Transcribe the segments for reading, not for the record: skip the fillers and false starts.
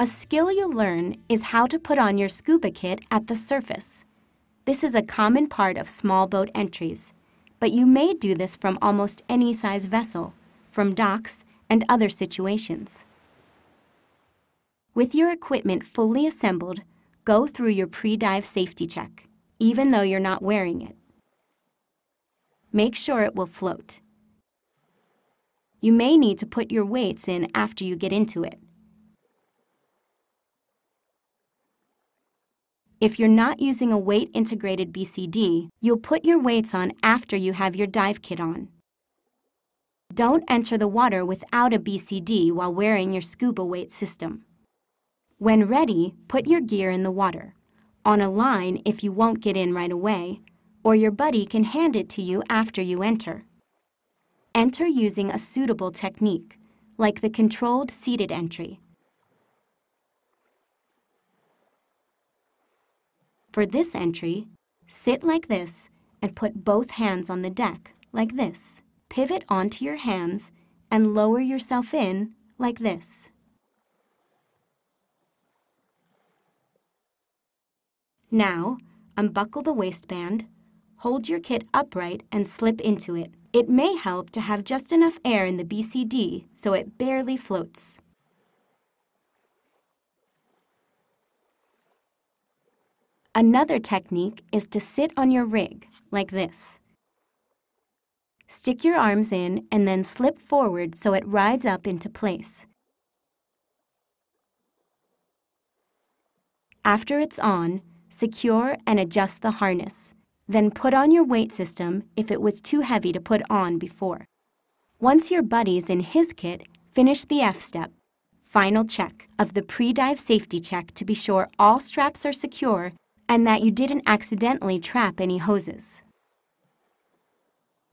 A skill you'll learn is how to put on your scuba kit at the surface. This is a common part of small boat entries, but you may do this from almost any size vessel, from docks and other situations. With your equipment fully assembled, go through your pre-dive safety check, even though you're not wearing it. Make sure it will float. You may need to put your weights in after you get into it. If you're not using a weight-integrated BCD, you'll put your weights on after you have your dive kit on. Don't enter the water without a BCD while wearing your scuba weight system. When ready, put your gear in the water, on a line if you won't get in right away, or your buddy can hand it to you after you enter. Enter using a suitable technique, like the controlled seated entry. For this entry, sit like this and put both hands on the deck, like this. Pivot onto your hands and lower yourself in, like this. Now, unbuckle the waistband, hold your kit upright and slip into it. It may help to have just enough air in the BCD so it barely floats. Another technique is to sit on your rig, like this. Stick your arms in and then slip forward so it rides up into place. After it's on, secure and adjust the harness. Then put on your weight system if it was too heavy to put on before. Once your buddy's in his kit, finish the F step, final check of the pre-dive safety check to be sure all straps are secure and that you didn't accidentally trap any hoses.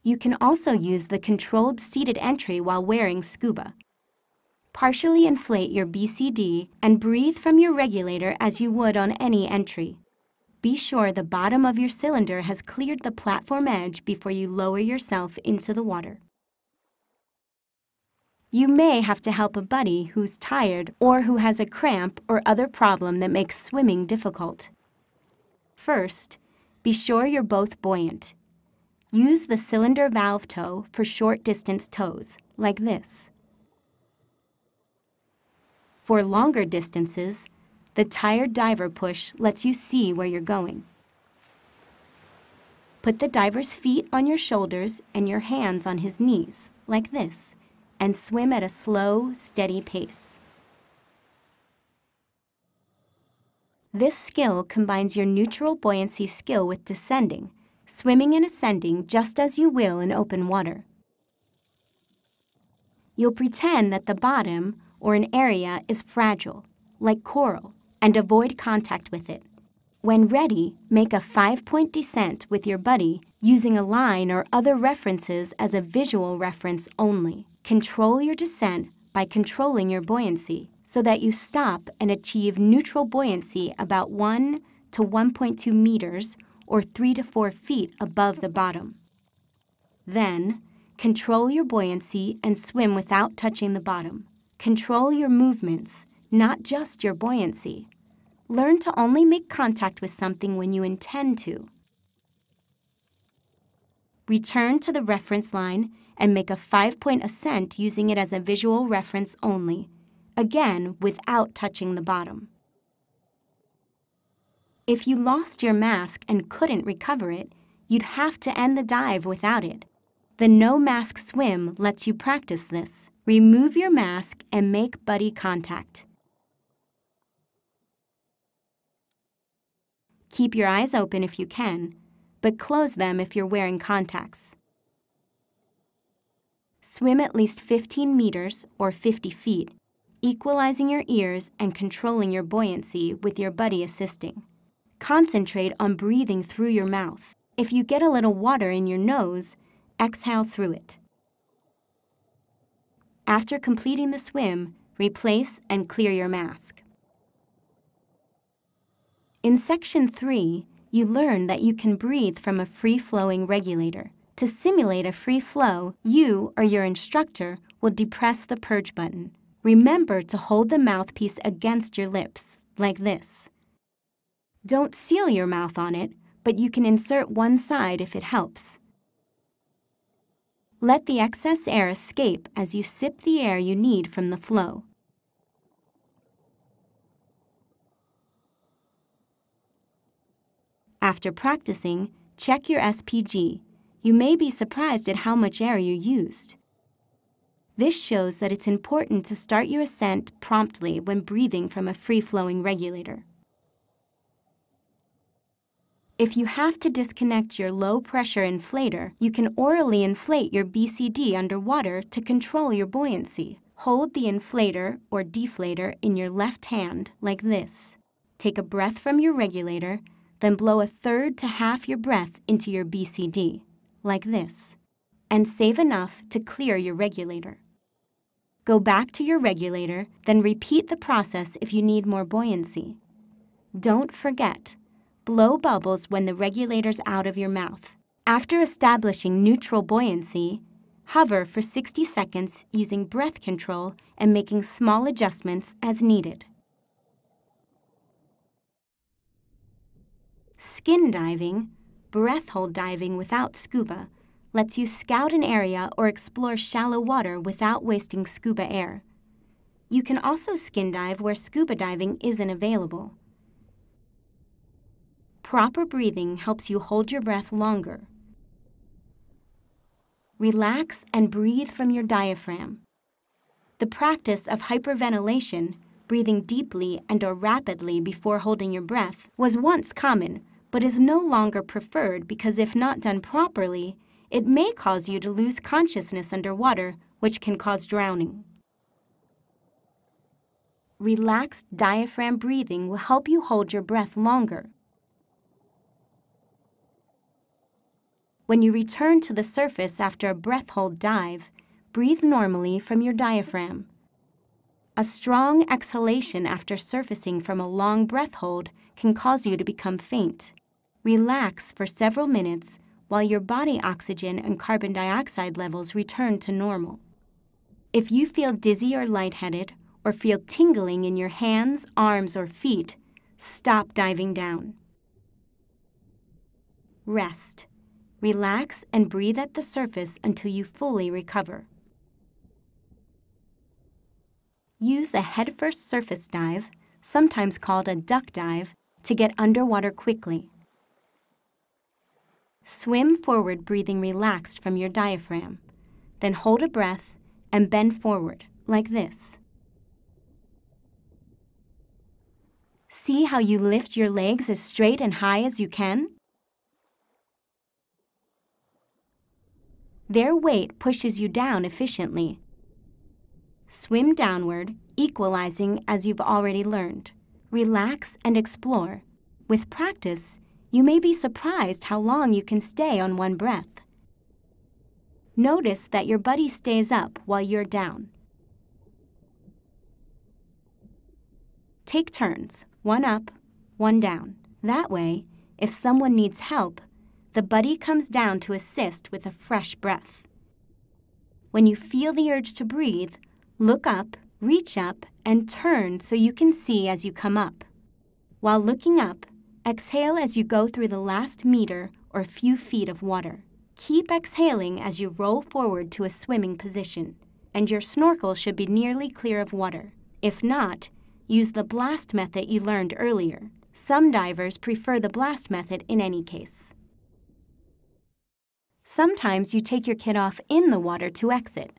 You can also use the controlled seated entry while wearing scuba. Partially inflate your BCD and breathe from your regulator as you would on any entry. Be sure the bottom of your cylinder has cleared the platform edge before you lower yourself into the water. You may have to help a buddy who's tired or who has a cramp or other problem that makes swimming difficult. First, be sure you're both buoyant. Use the cylinder valve toe for short distance tows, like this. For longer distances, the tired diver push lets you see where you're going. Put the diver's feet on your shoulders and your hands on his knees, like this, and swim at a slow, steady pace. This skill combines your neutral buoyancy skill with descending, swimming and ascending just as you will in open water. You'll pretend that the bottom, or an area, is fragile, like coral, and avoid contact with it. When ready, make a 5-point descent with your buddy using a line or other references as a visual reference only. Control your descent by controlling your buoyancy so that you stop and achieve neutral buoyancy about 1 to 1.2 meters or 3 to 4 feet above the bottom. Then, control your buoyancy and swim without touching the bottom. Control your movements, not just your buoyancy. Learn to only make contact with something when you intend to. Return to the reference line and make a 5-point ascent using it as a visual reference only, again without touching the bottom. If you lost your mask and couldn't recover it, you'd have to end the dive without it. The no-mask swim lets you practice this. Remove your mask and make buddy contact. Keep your eyes open if you can, but close them if you're wearing contacts. Swim at least 15 meters or 50 feet, equalizing your ears and controlling your buoyancy with your buddy assisting. Concentrate on breathing through your mouth. If you get a little water in your nose, exhale through it. After completing the swim, replace and clear your mask. In Section 3, you learn that you can breathe from a free-flowing regulator. To simulate a free flow, you or your instructor will depress the purge button. Remember to hold the mouthpiece against your lips, like this. Don't seal your mouth on it, but you can insert one side if it helps. Let the excess air escape as you sip the air you need from the flow. After practicing, check your SPG. You may be surprised at how much air you used. This shows that it's important to start your ascent promptly when breathing from a free-flowing regulator. If you have to disconnect your low-pressure inflator, you can orally inflate your BCD underwater to control your buoyancy. Hold the inflator or deflator in your left hand like this. Take a breath from your regulator, then blow a third to half your breath into your BCD, like this, and save enough to clear your regulator. Go back to your regulator, then repeat the process if you need more buoyancy. Don't forget, blow bubbles when the regulator's out of your mouth. After establishing neutral buoyancy, hover for 60 seconds using breath control and making small adjustments as needed. Skin diving, breath hold diving without scuba, lets you scout an area or explore shallow water without wasting scuba air. You can also skin dive where scuba diving isn't available. Proper breathing helps you hold your breath longer. Relax and breathe from your diaphragm. The practice of hyperventilation, breathing deeply and/or rapidly before holding your breath, was once common, but is no longer preferred because if not done properly, it may cause you to lose consciousness underwater, which can cause drowning. Relaxed diaphragm breathing will help you hold your breath longer. When you return to the surface after a breath hold dive, breathe normally from your diaphragm. A strong exhalation after surfacing from a long breath hold can cause you to become faint. Relax for several minutes while your body oxygen and carbon dioxide levels return to normal. If you feel dizzy or lightheaded, or feel tingling in your hands, arms, or feet, stop diving down. Rest. Relax and breathe at the surface until you fully recover. Use a head-first surface dive, sometimes called a duck dive, to get underwater quickly. Swim forward, breathing relaxed from your diaphragm. Then hold a breath and bend forward, like this. See how you lift your legs as straight and high as you can? Their weight pushes you down efficiently. Swim downward, equalizing as you've already learned. Relax and explore. With practice, you may be surprised how long you can stay on one breath. Notice that your buddy stays up while you're down. Take turns, one up, one down. That way, if someone needs help, the buddy comes down to assist with a fresh breath. When you feel the urge to breathe, look up, reach up, and turn so you can see as you come up. While looking up, exhale as you go through the last meter or few feet of water. Keep exhaling as you roll forward to a swimming position, and your snorkel should be nearly clear of water. If not, use the blast method you learned earlier. Some divers prefer the blast method in any case. Sometimes you take your kit off in the water to exit.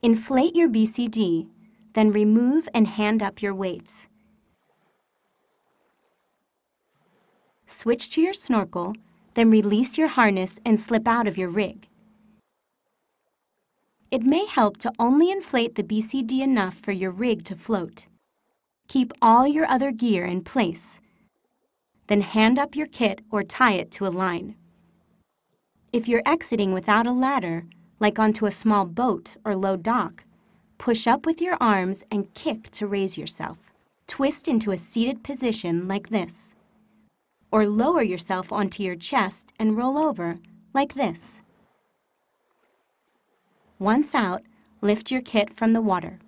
Inflate your BCD, then remove and hand up your weights. Switch to your snorkel, then release your harness and slip out of your rig. It may help to only inflate the BCD enough for your rig to float. Keep all your other gear in place. Then hand up your kit or tie it to a line. If you're exiting without a ladder, like onto a small boat or low dock, push up with your arms and kick to raise yourself. Twist into a seated position like this. Or lower yourself onto your chest and roll over, like this. Once out, lift your kit from the water.